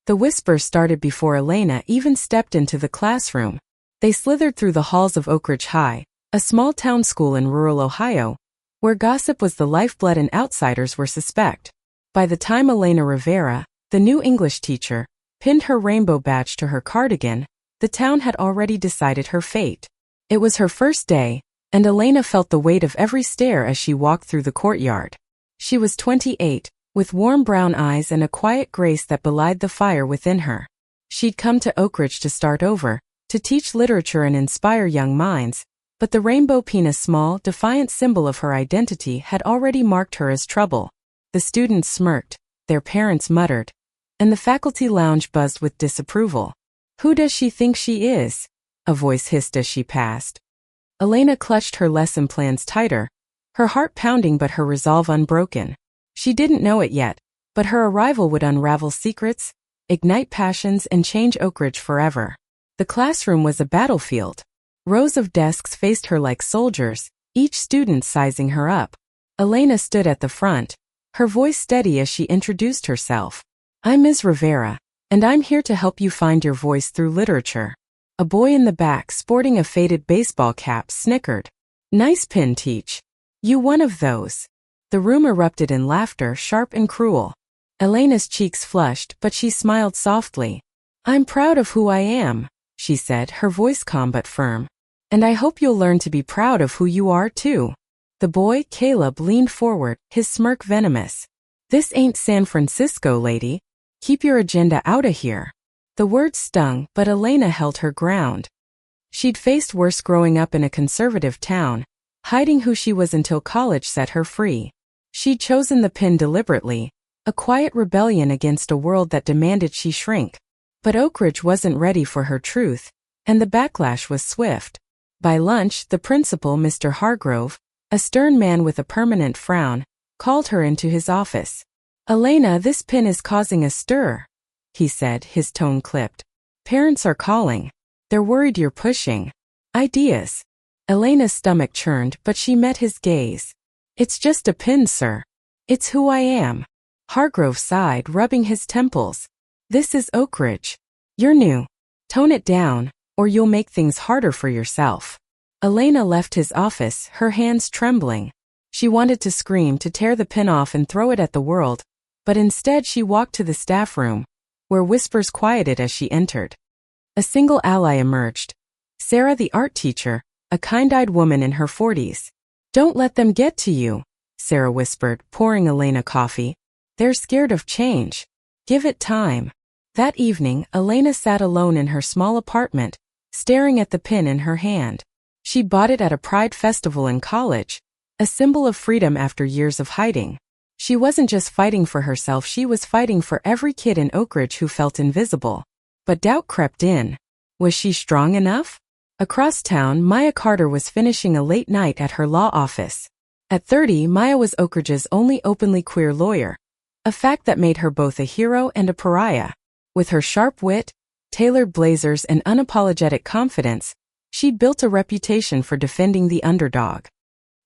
The whisper started before Elena even stepped into the classroom. They slithered through the halls of Oak Ridge High, a small town school in rural Ohio, where gossip was the lifeblood and outsiders were suspect. By the time Elena Rivera, the new English teacher, pinned her rainbow badge to her cardigan, the town had already decided her fate. It was her first day, and Elena felt the weight of every stare as she walked through the courtyard. She was 28, with warm brown eyes and a quiet grace that belied the fire within her. She'd come to Oak Ridge to start over, to teach literature and inspire young minds, but the rainbow pin, a small, defiant symbol of her identity, had already marked her as trouble. The students smirked, their parents muttered, and the faculty lounge buzzed with disapproval. "Who does she think she is?" a voice hissed as she passed. Elena clutched her lesson plans tighter, her heart pounding but her resolve unbroken. She didn't know it yet, but her arrival would unravel secrets, ignite passions, and change Oak Ridge forever. The classroom was a battlefield. Rows of desks faced her like soldiers, each student sizing her up. Elena stood at the front, her voice steady as she introduced herself. "I'm Ms. Rivera, and I'm here to help you find your voice through literature." A boy in the back, sporting a faded baseball cap, snickered. "Nice pin, Teach. You one of those." The room erupted in laughter, sharp and cruel. Elena's cheeks flushed, but she smiled softly. "I'm proud of who I am," she said, her voice calm but firm. "And I hope you'll learn to be proud of who you are, too." The boy, Caleb, leaned forward, his smirk venomous. "This ain't San Francisco, lady. Keep your agenda outta here." The words stung, but Elena held her ground. She'd faced worse growing up in a conservative town, hiding who she was until college set her free. She'd chosen the pin deliberately, a quiet rebellion against a world that demanded she shrink. But Oak Ridge wasn't ready for her truth, and the backlash was swift. By lunch, the principal, Mr. Hargrove, a stern man with a permanent frown, called her into his office. "Elena, this pin is causing a stir," he said, his tone clipped. "Parents are calling. They're worried you're pushing ideas." Elena's stomach churned, but she met his gaze. "It's just a pin, sir. It's who I am." Hargrove sighed, rubbing his temples. "This is Oak Ridge. You're new. Tone it down, or you'll make things harder for yourself." Elena left his office, her hands trembling. She wanted to scream, to tear the pin off and throw it at the world, but instead she walked to the staff room, where whispers quieted as she entered. A single ally emerged. Sarah, the art teacher, a kind-eyed woman in her 40s. "Don't let them get to you," Sarah whispered, pouring Elena coffee. "They're scared of change. Give it time." That evening, Elena sat alone in her small apartment, staring at the pin in her hand. She'd bought it at a pride festival in college, a symbol of freedom after years of hiding. She wasn't just fighting for herself, she was fighting for every kid in Oak Ridge who felt invisible. But doubt crept in. Was she strong enough? Across town, Maya Carter was finishing a late night at her law office. At 30, Maya was Oak Ridge's only openly queer lawyer, a fact that made her both a hero and a pariah. With her sharp wit, tailored blazers, and unapologetic confidence, she'd built a reputation for defending the underdog.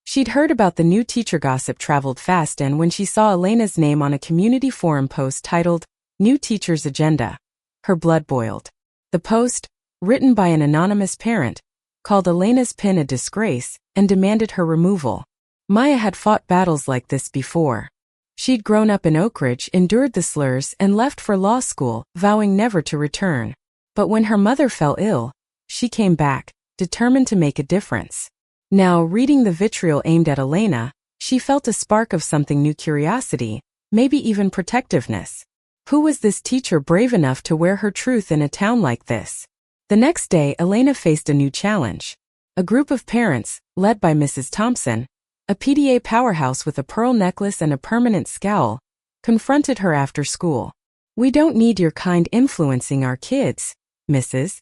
She'd heard about the new teacher gossip traveled fast, and when she saw Elena's name on a community forum post titled, "New Teacher's Agenda," her blood boiled. The post, written by an anonymous parent, called Elena's pin a disgrace and demanded her removal. Maya had fought battles like this before. She'd grown up in Oak Ridge, endured the slurs, and left for law school, vowing never to return. But when her mother fell ill, she came back, determined to make a difference. Now, reading the vitriol aimed at Elena, she felt a spark of something new: curiosity, maybe even protectiveness. Who was this teacher brave enough to wear her truth in a town like this? The next day, Elena faced a new challenge. A group of parents, led by Mrs. Thompson, a PDA powerhouse with a pearl necklace and a permanent scowl, confronted her after school. "We don't need your kind influencing our kids, Mrs.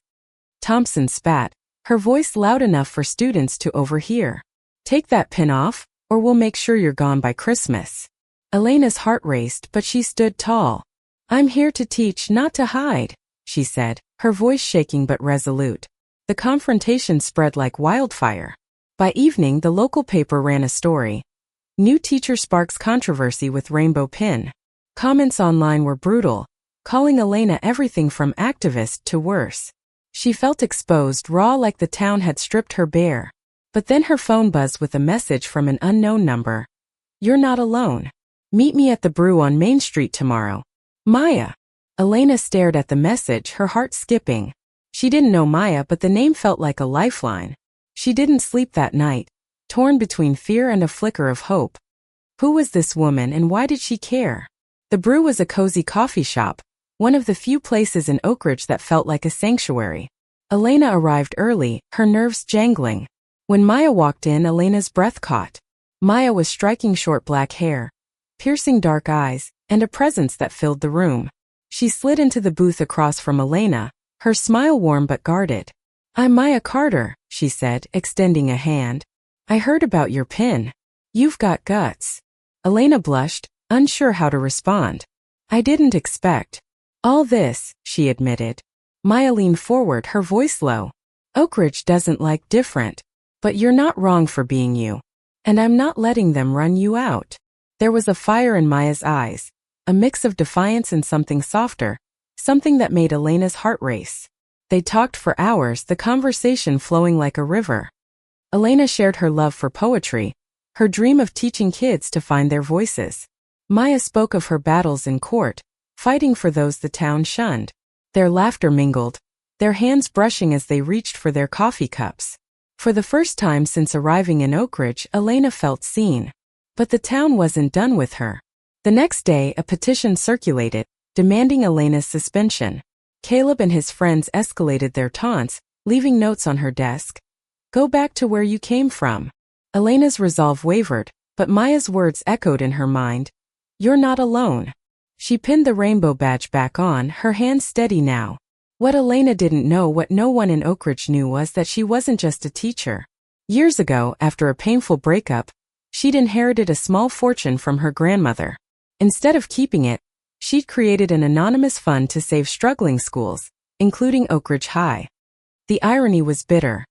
Thompson spat, her voice loud enough for students to overhear. "Take that pin off, or we'll make sure you're gone by Christmas." Elena's heart raced, but she stood tall. "I'm here to teach, not to hide," she said, her voice shaking but resolute. The confrontation spread like wildfire. By evening, the local paper ran a story. "New teacher sparks controversy with rainbow pin." Comments online were brutal, calling Elena everything from activist to worse. She felt exposed, raw, like the town had stripped her bare. But then her phone buzzed with a message from an unknown number. "You're not alone. Meet me at the Brew on Main Street tomorrow. Maya." Elena stared at the message, her heart skipping. She didn't know Maya, but the name felt like a lifeline. She didn't sleep that night, torn between fear and a flicker of hope. Who was this woman and why did she care? The Brew was a cozy coffee shop, one of the few places in Oak Ridge that felt like a sanctuary. Elena arrived early, her nerves jangling. When Maya walked in, Elena's breath caught. Maya was striking short black hair, piercing dark eyes, and a presence that filled the room. She slid into the booth across from Elena, her smile warm but guarded. "I'm Maya Carter," she said, extending a hand. "I heard about your pin. You've got guts." Elena blushed, unsure how to respond. "I didn't expect all this," she admitted. Maya leaned forward, her voice low. "Oak Ridge doesn't like different. But you're not wrong for being you. And I'm not letting them run you out." There was a fire in Maya's eyes, a mix of defiance and something softer, something that made Elena's heart race. They talked for hours, the conversation flowing like a river. Elena shared her love for poetry, her dream of teaching kids to find their voices. Maya spoke of her battles in court, fighting for those the town shunned. Their laughter mingled, their hands brushing as they reached for their coffee cups. For the first time since arriving in Oak Ridge, Elena felt seen. But the town wasn't done with her. The next day, a petition circulated, demanding Elena's suspension. Caleb and his friends escalated their taunts, leaving notes on her desk. "Go back to where you came from." Elena's resolve wavered, but Maya's words echoed in her mind. "You're not alone." She pinned the rainbow badge back on, her hands steady now. What Elena didn't know, what no one in Oak Ridge knew, was that she wasn't just a teacher. Years ago, after a painful breakup, she'd inherited a small fortune from her grandmother. Instead of keeping it, she'd created an anonymous fund to save struggling schools, including Oak Ridge High. The irony was bitter.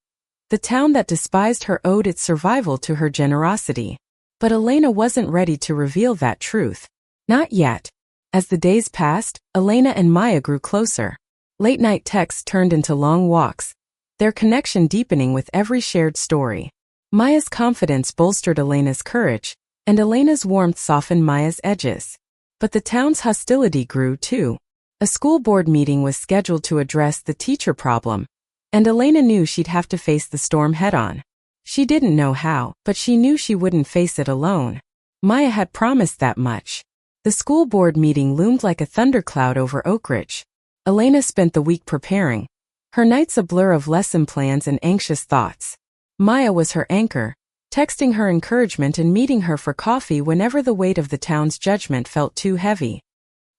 The town that despised her owed its survival to her generosity. But Elena wasn't ready to reveal that truth. Not yet. As the days passed, Elena and Maya grew closer. Late-night texts turned into long walks, their connection deepening with every shared story. Maya's confidence bolstered Elena's courage, and Elena's warmth softened Maya's edges. But the town's hostility grew too. A school board meeting was scheduled to address the teacher problem, and Elena knew she'd have to face the storm head-on. She didn't know how, but she knew she wouldn't face it alone. Maya had promised that much. The school board meeting loomed like a thundercloud over Oak Ridge. Elena spent the week preparing, her nights a blur of lesson plans and anxious thoughts. Maya was her anchor, texting her encouragement and meeting her for coffee whenever the weight of the town's judgment felt too heavy.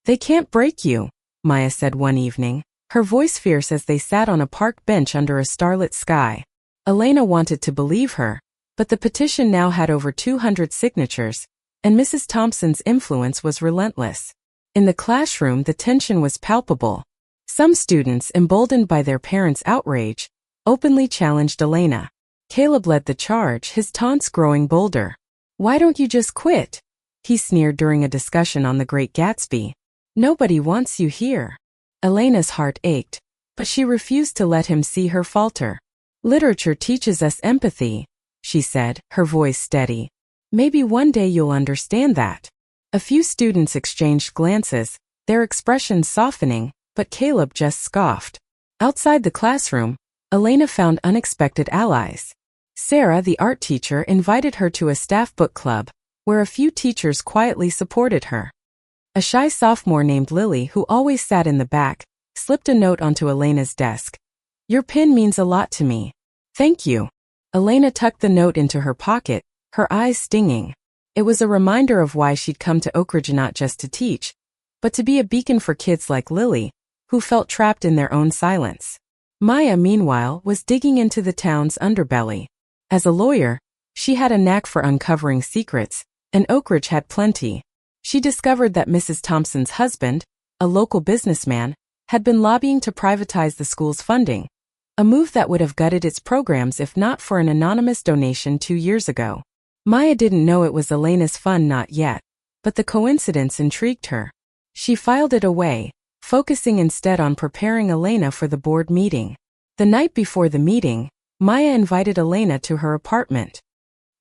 "They can't break you," Maya said one evening, her voice fierce as they sat on a park bench under a starlit sky. Elena wanted to believe her, but the petition now had over 200 signatures, and Mrs. Thompson's influence was relentless. In the classroom, the tension was palpable. Some students, emboldened by their parents' outrage, openly challenged Elena. Caleb led the charge, his taunts growing bolder. "Why don't you just quit?" he sneered during a discussion on The Great Gatsby. "Nobody wants you here." Elena's heart ached, but she refused to let him see her falter. "Literature teaches us empathy," she said, her voice steady. "Maybe one day you'll understand that." A few students exchanged glances, their expressions softening, but Caleb just scoffed. Outside the classroom, Elena found unexpected allies. Sarah, the art teacher, invited her to a staff book club, where a few teachers quietly supported her. A shy sophomore named Lily, who always sat in the back, slipped a note onto Elena's desk. "Your pin means a lot to me. Thank you." Elena tucked the note into her pocket, her eyes stinging. It was a reminder of why she'd come to Oak Ridge, not just to teach, but to be a beacon for kids like Lily, who felt trapped in their own silence. Maya, meanwhile, was digging into the town's underbelly. As a lawyer, she had a knack for uncovering secrets, and Oak Ridge had plenty. She discovered that Mrs. Thompson's husband, a local businessman, had been lobbying to privatize the school's funding, a move that would have gutted its programs if not for an anonymous donation 2 years ago. Maya didn't know it was Elena's fund, not yet, but the coincidence intrigued her. She filed it away, focusing instead on preparing Elena for the board meeting. The night before the meeting, Maya invited Elena to her apartment.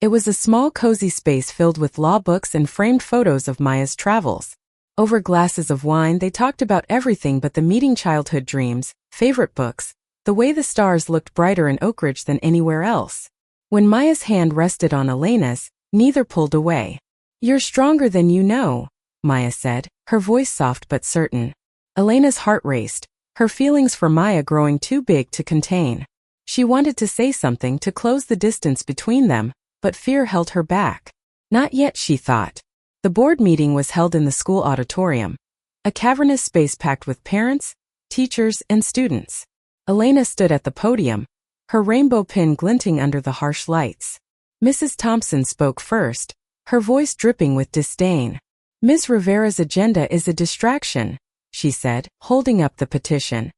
It was a small cozy space filled with law books and framed photos of Maya's travels. Over glasses of wine they talked about everything but the meeting, childhood dreams, favorite books, the way the stars looked brighter in Oak Ridge than anywhere else. When Maya's hand rested on Elena's, neither pulled away. "You're stronger than you know," Maya said, her voice soft but certain. Elena's heart raced, her feelings for Maya growing too big to contain. She wanted to say something to close the distance between them, but fear held her back. Not yet, she thought. The board meeting was held in the school auditorium, a cavernous space packed with parents, teachers, and students. Elena stood at the podium, her rainbow pin glinting under the harsh lights. Mrs. Thompson spoke first, her voice dripping with disdain. "Ms. Rivera's agenda is a distraction," she said, holding up the petition.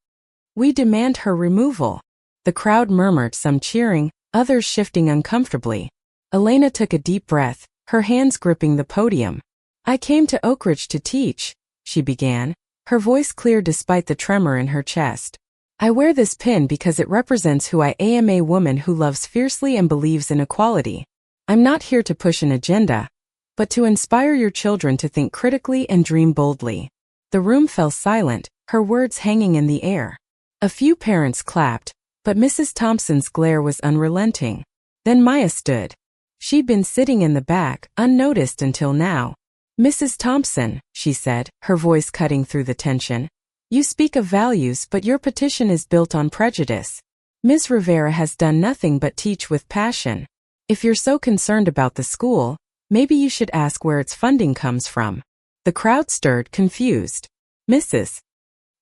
"We demand her removal." The crowd murmured, some cheering, others shifting uncomfortably. Elena took a deep breath, her hands gripping the podium. "I came to Oak Ridge to teach," she began, her voice clear despite the tremor in her chest. "I wear this pin because it represents who I am, a woman who loves fiercely and believes in equality. I'm not here to push an agenda, but to inspire your children to think critically and dream boldly." The room fell silent, her words hanging in the air. A few parents clapped, but Mrs. Thompson's glare was unrelenting. Then Maya stood. She'd been sitting in the back, unnoticed until now. "Mrs. Thompson," she said, her voice cutting through the tension, "you speak of values, but your petition is built on prejudice. Ms. Rivera has done nothing but teach with passion. If you're so concerned about the school, maybe you should ask where its funding comes from." The crowd stirred, confused. Mrs.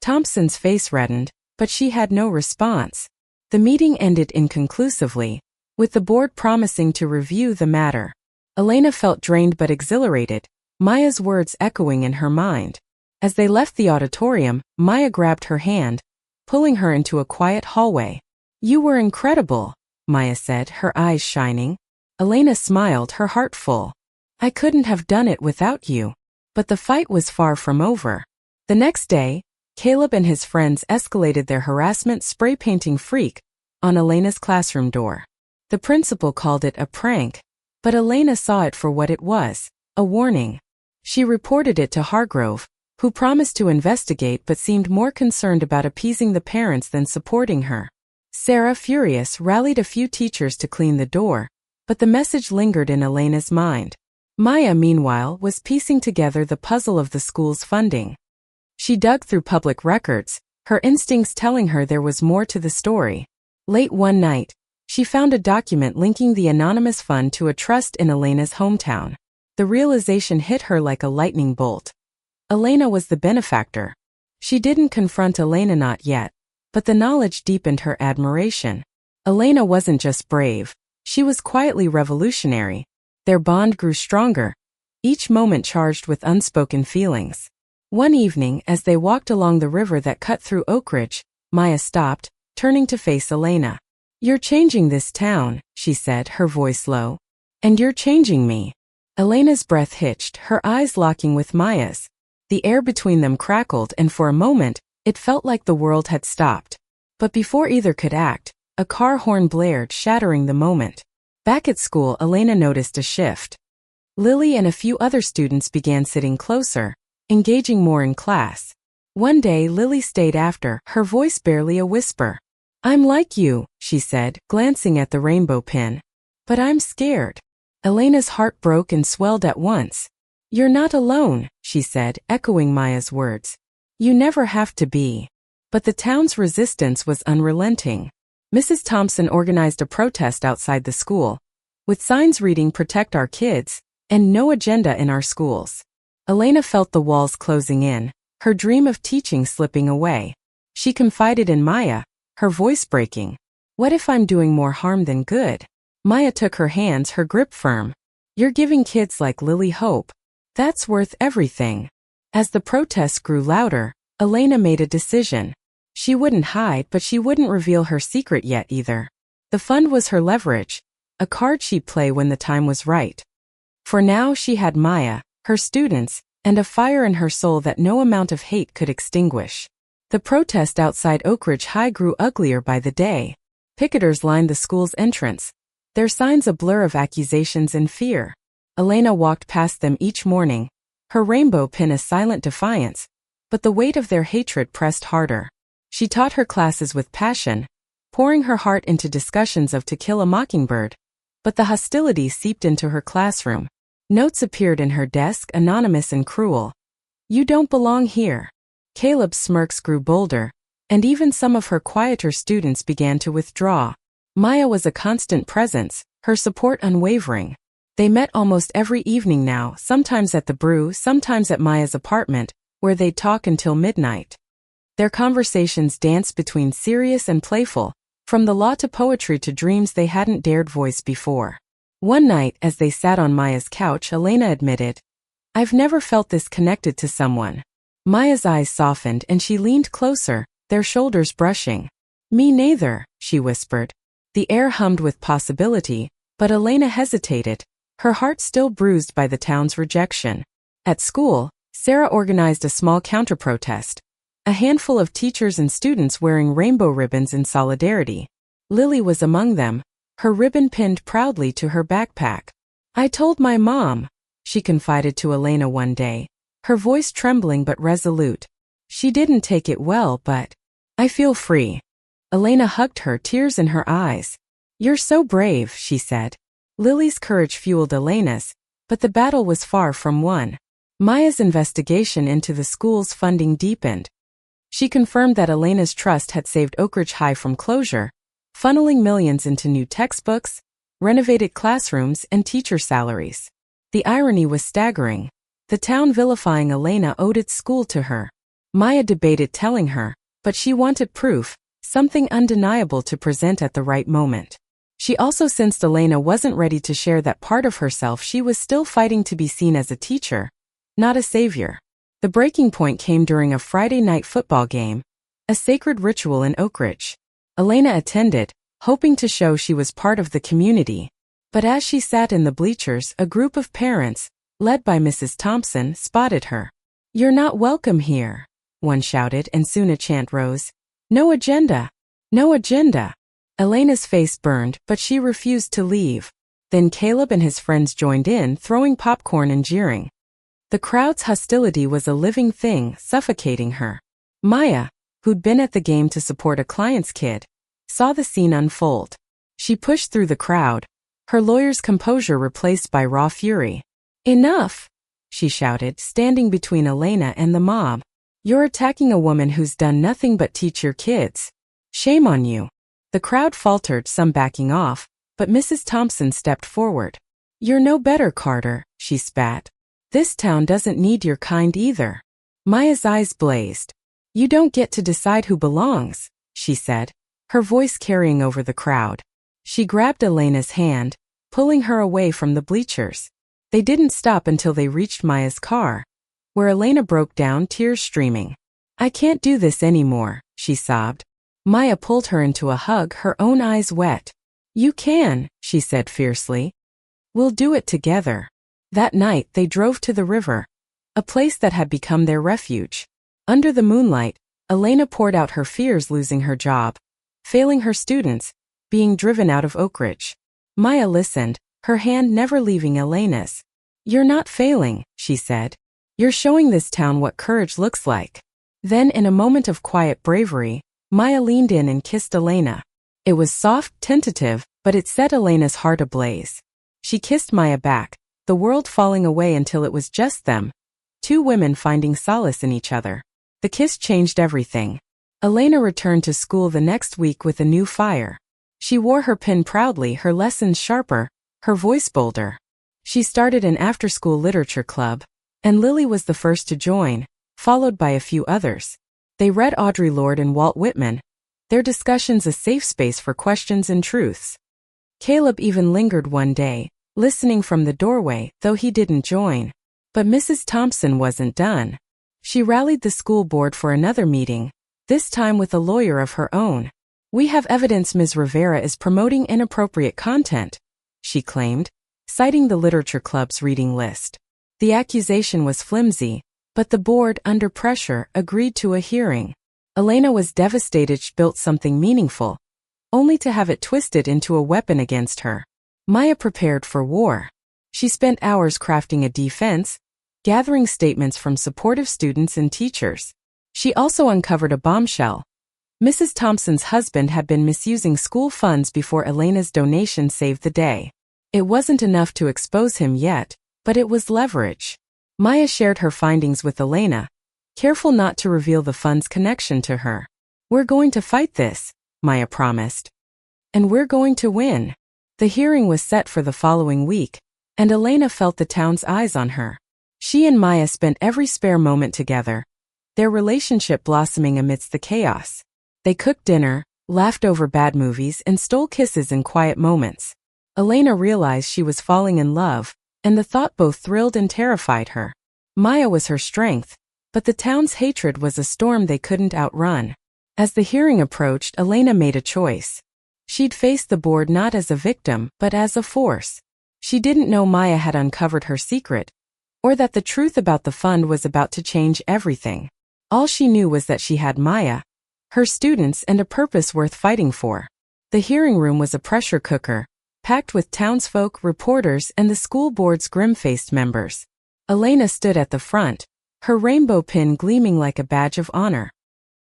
Thompson's face reddened, but she had no response. The meeting ended inconclusively, with the board promising to review the matter. Elena felt drained but exhilarated, Maya's words echoing in her mind. As they left the auditorium, Maya grabbed her hand, pulling her into a quiet hallway. "You were incredible," Maya said, her eyes shining. Elena smiled, her heart full. "I couldn't have done it without you." But the fight was far from over. The next day, Caleb and his friends escalated their harassment spray painting freak on Elena's classroom door. The principal called it a prank, but Elena saw it for what it was, a warning. She reported it to Hargrove, who promised to investigate but seemed more concerned about appeasing the parents than supporting her. Sarah, furious, rallied a few teachers to clean the door, but the message lingered in Elena's mind. Maya, meanwhile, was piecing together the puzzle of the school's funding. She dug through public records, her instincts telling her there was more to the story. Late one night, she found a document linking the anonymous fund to a trust in Elena's hometown. The realization hit her like a lightning bolt. Elena was the benefactor. She didn't confront Elena, not yet, but the knowledge deepened her admiration. Elena wasn't just brave, she was quietly revolutionary. Their bond grew stronger, each moment charged with unspoken feelings. One evening, as they walked along the river that cut through Oak Ridge, Maya stopped, turning to face Elena. "You're changing this town," she said, her voice low. "And you're changing me." Elena's breath hitched, her eyes locking with Maya's. The air between them crackled, and for a moment, it felt like the world had stopped. But before either could act, a car horn blared, shattering the moment. Back at school, Elena noticed a shift. Lily and a few other students began sitting closer, engaging more in class. One day, Lily stayed after, her voice barely a whisper. "I'm like you," she said, glancing at the rainbow pin. "But I'm scared." Elena's heart broke and swelled at once. "You're not alone," she said, echoing Maya's words. "You never have to be." But the town's resistance was unrelenting. Mrs. Thompson organized a protest outside the school, with signs reading "Protect our kids" and "No agenda in our schools." Elena felt the walls closing in, her dream of teaching slipping away. She confided in Maya, her voice breaking. "What if I'm doing more harm than good?" Maya took her hands, her grip firm. "You're giving kids like Lily hope. That's worth everything." As the protests grew louder, Elena made a decision. She wouldn't hide, but she wouldn't reveal her secret yet either. The fund was her leverage, a card she'd play when the time was right. For now she had Maya, her students, and a fire in her soul that no amount of hate could extinguish. The protest outside Oak Ridge High grew uglier by the day. Picketers lined the school's entrance, their signs a blur of accusations and fear. Elena walked past them each morning, her rainbow pin a silent defiance, but the weight of their hatred pressed harder. She taught her classes with passion, pouring her heart into discussions of To Kill a Mockingbird, but the hostility seeped into her classroom. Notes appeared in her desk, anonymous and cruel. "You don't belong here." Caleb's smirks grew bolder, and even some of her quieter students began to withdraw. Maya was a constant presence, her support unwavering. They met almost every evening now, sometimes at the brew, sometimes at Maya's apartment, where they'd talk until midnight. Their conversations danced between serious and playful, from the law to poetry to dreams they hadn't dared voice before. One night, as they sat on Maya's couch, Elena admitted, "I've never felt this connected to someone." Maya's eyes softened and she leaned closer, their shoulders brushing. "Me neither," she whispered. The air hummed with possibility, but Elena hesitated, her heart still bruised by the town's rejection. At school, Sarah organized a small counter-protest, a handful of teachers and students wearing rainbow ribbons in solidarity. Lily was among them, her ribbon pinned proudly to her backpack. "I told my mom," she confided to Elena one day, her voice trembling but resolute. "She didn't take it well, but I feel free." Elena hugged her, tears in her eyes. "You're so brave," she said. Lily's courage fueled Elena's, but the battle was far from won. Maya's investigation into the school's funding deepened. She confirmed that Elena's trust had saved Oak Ridge High from closure, funneling millions into new textbooks, renovated classrooms, and teacher salaries. The irony was staggering. The town vilifying Elena owed its school to her. Maya debated telling her, but she wanted proof, something undeniable to present at the right moment. She also sensed Elena wasn't ready to share that part of herself. She was still fighting to be seen as a teacher, not a savior. The breaking point came during a Friday night football game, a sacred ritual in Oak Ridge. Elena attended, hoping to show she was part of the community. But as she sat in the bleachers, a group of parents, led by Mrs. Thompson, spotted her. "You're not welcome here," one shouted, and soon a chant rose. "No agenda! No agenda!" Elena's face burned, but she refused to leave. Then Caleb and his friends joined in, throwing popcorn and jeering. The crowd's hostility was a living thing, suffocating her. Maya, who'd been at the game to support a client's kid, saw the scene unfold. She pushed through the crowd, her lawyer's composure replaced by raw fury. "Enough!" she shouted, standing between Elena and the mob. "You're attacking a woman who's done nothing but teach your kids. Shame on you." The crowd faltered, some backing off, but Mrs. Thompson stepped forward. "You're no better, Carter," she spat. "This town doesn't need your kind either." Maya's eyes blazed. "You don't get to decide who belongs," she said, her voice carrying over the crowd. She grabbed Elena's hand, pulling her away from the bleachers. They didn't stop until they reached Maya's car, where Elena broke down, tears streaming. "I can't do this anymore," she sobbed. Maya pulled her into a hug, her own eyes wet. "You can," she said fiercely. "We'll do it together." That night they drove to the river, a place that had become their refuge. Under the moonlight, Elena poured out her fears, losing her job, failing her students, being driven out of Oak Ridge. Maya listened, her hand never leaving Elena's. "You're not failing," she said. "You're showing this town what courage looks like." Then, in a moment of quiet bravery, Maya leaned in and kissed Elena. It was soft, tentative, but it set Elena's heart ablaze. She kissed Maya back, the world falling away until it was just them, two women finding solace in each other. The kiss changed everything. Elena returned to school the next week with a new fire. She wore her pin proudly, her lessons sharper, her voice bolder. She started an after-school literature club, and Lily was the first to join, followed by a few others. They read Audre Lorde and Walt Whitman, their discussions a safe space for questions and truths. Caleb even lingered one day, listening from the doorway, though he didn't join. But Mrs. Thompson wasn't done. She rallied the school board for another meeting, this time with a lawyer of her own. "We have evidence Ms. Rivera is promoting inappropriate content," she claimed, citing the literature club's reading list. The accusation was flimsy, but the board, under pressure, agreed to a hearing. Elena was devastated she'd built something meaningful, only to have it twisted into a weapon against her. Maya prepared for war. She spent hours crafting a defense, gathering statements from supportive students and teachers. She also uncovered a bombshell. Mrs. Thompson's husband had been misusing school funds before Elena's donation saved the day. It wasn't enough to expose him yet, but it was leverage. Maya shared her findings with Elena, careful not to reveal the fund's connection to her. "We're going to fight this," Maya promised. "And we're going to win." The hearing was set for the following week, and Elena felt the town's eyes on her. She and Maya spent every spare moment together, their relationship blossoming amidst the chaos. They cooked dinner, laughed over bad movies, and stole kisses in quiet moments. Elena realized she was falling in love, and the thought both thrilled and terrified her. Maya was her strength, but the town's hatred was a storm they couldn't outrun. As the hearing approached, Elena made a choice. She'd face the board not as a victim, but as a force. She didn't know Maya had uncovered her secret, or that the truth about the fund was about to change everything. All she knew was that she had Maya, her students, and a purpose worth fighting for. The hearing room was a pressure cooker, packed with townsfolk, reporters, and the school board's grim-faced members. Elena stood at the front, her rainbow pin gleaming like a badge of honor.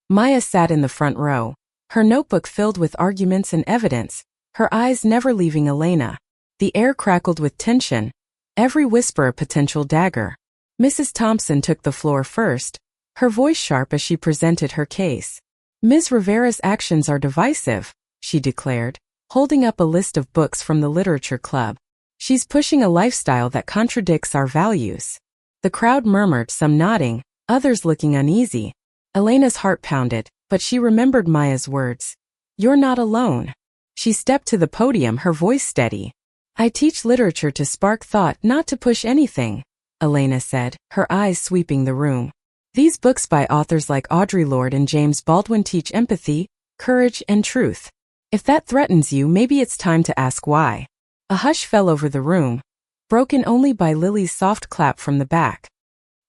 Maya sat in the front row, her notebook filled with arguments and evidence, her eyes never leaving Elena. The air crackled with tension, every whisper a potential dagger. Mrs. Thompson took the floor first, her voice sharp as she presented her case. "Ms. Rivera's actions are divisive," she declared, holding up a list of books from the literature club. "She's pushing a lifestyle that contradicts our values." The crowd murmured, some nodding, others looking uneasy. Elena's heart pounded, but she remembered Maya's words. "You're not alone." She stepped to the podium, her voice steady. "I teach literature to spark thought, not to push anything," Elena said, her eyes sweeping the room. "These books by authors like Audre Lorde and James Baldwin teach empathy, courage, and truth. If that threatens you, maybe it's time to ask why." A hush fell over the room, broken only by Lily's soft clap from the back.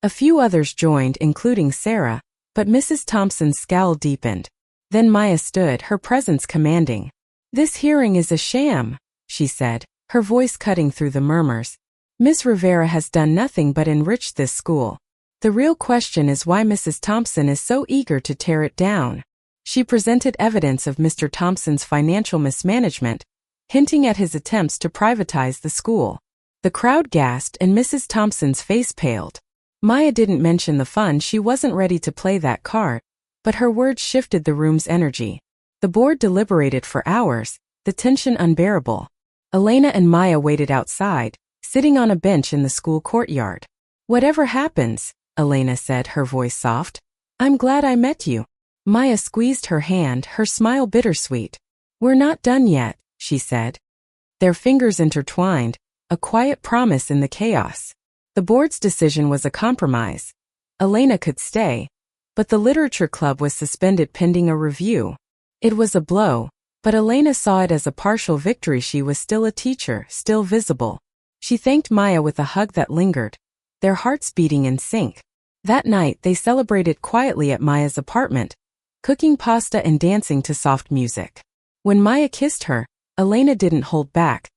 A few others joined, including Sarah, but Mrs. Thompson's scowl deepened. Then Maya stood, her presence commanding. "This hearing is a sham," she said, her voice cutting through the murmurs. "Ms. Rivera has done nothing but enrich this school. The real question is why Mrs. Thompson is so eager to tear it down." She presented evidence of Mr. Thompson's financial mismanagement, hinting at his attempts to privatize the school. The crowd gasped and Mrs. Thompson's face paled. Maya didn't mention the fund, she wasn't ready to play that card, but her words shifted the room's energy. The board deliberated for hours, the tension unbearable. Elena and Maya waited outside, sitting on a bench in the school courtyard. "Whatever happens," Elena said, her voice soft, "I'm glad I met you." Maya squeezed her hand, her smile bittersweet. "We're not done yet," she said. Their fingers intertwined, a quiet promise in the chaos. The board's decision was a compromise. Elena could stay, but the literature club was suspended pending a review. It was a blow, but Elena saw it as a partial victory. She was still a teacher, still visible. She thanked Maya with a hug that lingered, their hearts beating in sync. That night they celebrated quietly at Maya's apartment, cooking pasta and dancing to soft music. When Maya kissed her, Elena didn't hold back,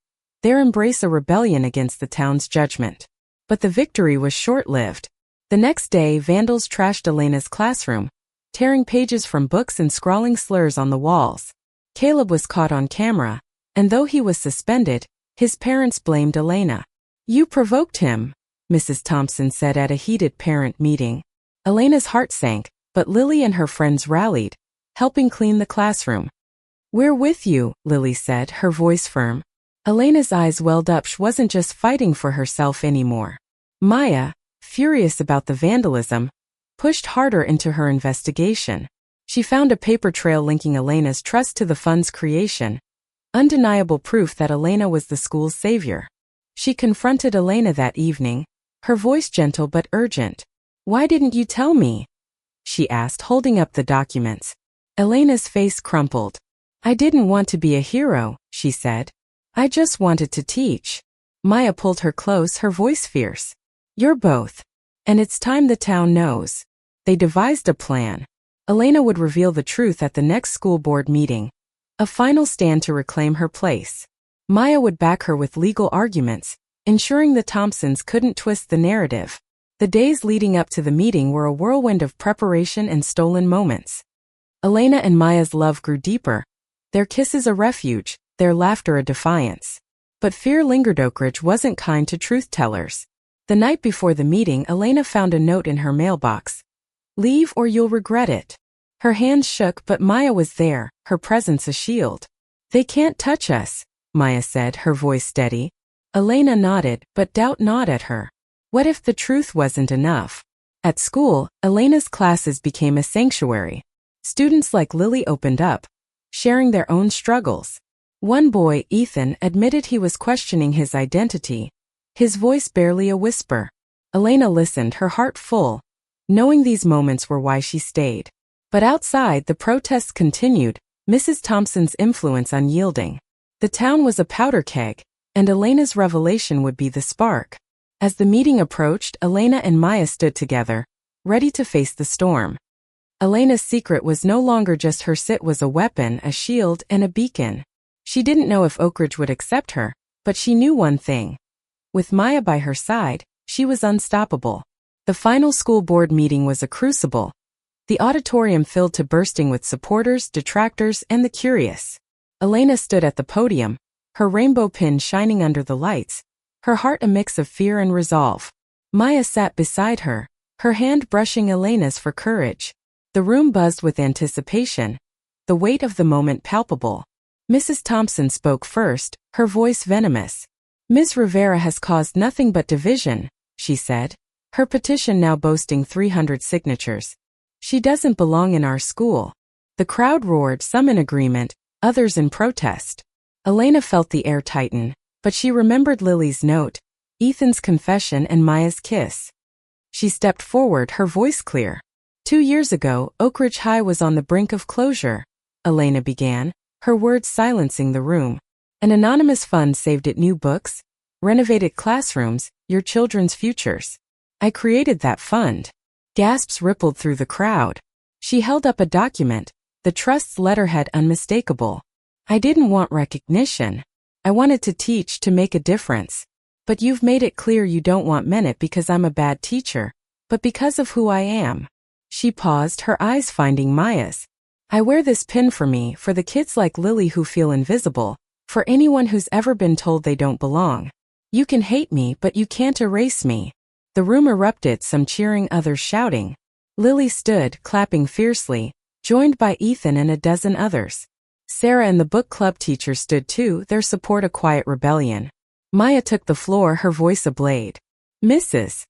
their embrace a rebellion against the town's judgment. But the victory was short-lived. The next day, vandals trashed Elena's classroom, tearing pages from books and scrawling slurs on the walls. Caleb was caught on camera, and though he was suspended, his parents blamed Elena. "You provoked him," Mrs. Thompson said at a heated parent meeting. Elena's heart sank, but Lily and her friends rallied, helping clean the classroom. "We're with you," Lily said, her voice firm. Elena's eyes welled up. She wasn't just fighting for herself anymore. Maya, furious about the vandalism, pushed harder into her investigation. She found a paper trail linking Elena's trust to the fund's creation, undeniable proof that Elena was the school's savior. She confronted Elena that evening, her voice gentle but urgent. "Why didn't you tell me?" she asked, holding up the documents. Elena's face crumpled. "I didn't want to be a hero," she said. "I just wanted to teach." Maya pulled her close, her voice fierce. You're both. And it's time the town knows. They devised a plan. Elena would reveal the truth at the next school board meeting. A final stand to reclaim her place. Maya would back her with legal arguments, ensuring the Thompsons couldn't twist the narrative. The days leading up to the meeting were a whirlwind of preparation and stolen moments. Elena and Maya's love grew deeper, their kisses a refuge, their laughter a defiance. But fear lingered. Oakridge wasn't kind to truth-tellers. The night before the meeting, Elena found a note in her mailbox. Leave or you'll regret it. Her hands shook, but Maya was there, her presence a shield. They can't touch us, Maya said, her voice steady. Elena nodded, but doubt gnawed at her. What if the truth wasn't enough? At school, Elena's classes became a sanctuary. Students like Lily opened up, sharing their own struggles. One boy, Ethan, admitted he was questioning his identity, his voice barely a whisper. Elena listened, her heart full, knowing these moments were why she stayed. But outside, the protests continued, Mrs. Thompson's influence unyielding. The town was a powder keg, and Elena's revelation would be the spark. As the meeting approached, Elena and Maya stood together, ready to face the storm. Elena's secret was no longer just her. It was a weapon, a shield, and a beacon. She didn't know if Oakridge would accept her, but she knew one thing. With Maya by her side, she was unstoppable. The final school board meeting was a crucible. The auditorium filled to bursting with supporters, detractors, and the curious. Elena stood at the podium, her rainbow pin shining under the lights, her heart a mix of fear and resolve. Maya sat beside her, her hand brushing Elena's for courage. The room buzzed with anticipation, the weight of the moment palpable. Mrs. Thompson spoke first, her voice venomous. Ms. Rivera has caused nothing but division, she said, her petition now boasting 300 signatures. She doesn't belong in our school. The crowd roared, some in agreement, others in protest. Elena felt the air tighten, but she remembered Lily's note, Ethan's confession, and Maya's kiss. She stepped forward, her voice clear. 2 years ago, Oakridge High was on the brink of closure, Elena began, her words silencing the room. An anonymous fund saved it new books, renovated classrooms, your children's futures. I created that fund. Gasps rippled through the crowd. She held up a document, the trust's letterhead unmistakable. I didn't want recognition. I wanted to teach, to make a difference. But you've made it clear you don't want it because I'm a bad teacher, but because of who I am. She paused, her eyes finding Maya's. I wear this pin for me, for the kids like Lily who feel invisible, for anyone who's ever been told they don't belong. You can hate me, but you can't erase me. The room erupted, some cheering, others shouting. Lily stood, clapping fiercely, joined by Ethan and a dozen others. Sarah and the book club teachers stood too, their support a quiet rebellion. Maya took the floor, her voice ablade. Mrs.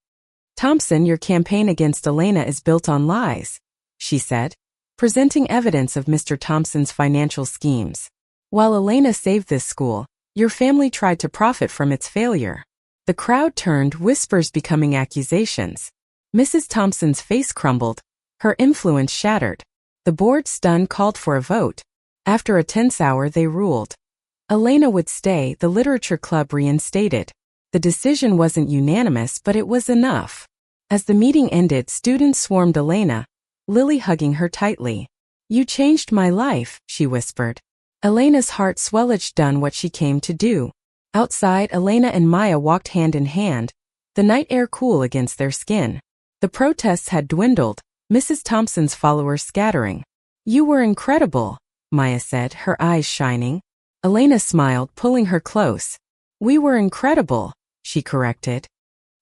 Thompson, your campaign against Elena is built on lies, she said, presenting evidence of Mr. Thompson's financial schemes. While Elena saved this school, your family tried to profit from its failure. The crowd turned, whispers becoming accusations. Mrs. Thompson's face crumbled, her influence shattered. The board, stunned, called for a vote. After a tense hour, they ruled. Elena would stay, the literature club reinstated. The decision wasn't unanimous, but it was enough. As the meeting ended, students swarmed Elena, Lily hugging her tightly. You changed my life, she whispered. Elena's heart swelled, done what she came to do. Outside, Elena and Maya walked hand in hand, the night air cool against their skin. The protests had dwindled, Mrs. Thompson's followers scattering. You were incredible, Maya said, her eyes shining. Elena smiled, pulling her close. We were incredible, she corrected.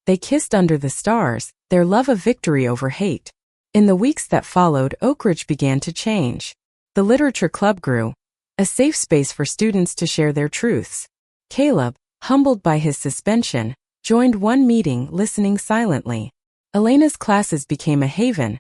They kissed under the stars, their love a victory over hate. In the weeks that followed, Oakridge began to change. The literature club grew, a safe space for students to share their truths. Caleb, humbled by his suspension, joined one meeting, listening silently. Elena's classes became a haven,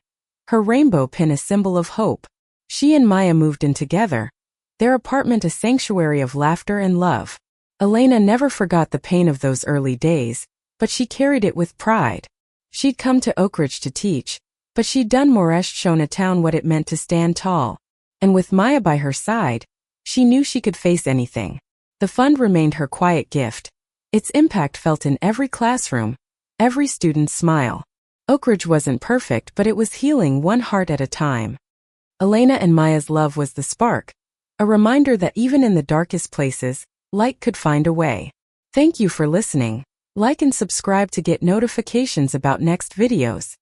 her rainbow pin a symbol of hope. She and Maya moved in together, their apartment a sanctuary of laughter and love. Elena never forgot the pain of those early days, but she carried it with pride. She'd come to Oakridge to teach, but she'd done more, shown a town what it meant to stand tall. And with Maya by her side, she knew she could face anything. The fund remained her quiet gift, its impact felt in every classroom, every student's smile. Oak Ridge wasn't perfect, but it was healing one heart at a time. Elena and Maya's love was the spark, a reminder that even in the darkest places, light could find a way. Thank you for listening. Like and subscribe to get notifications about next videos.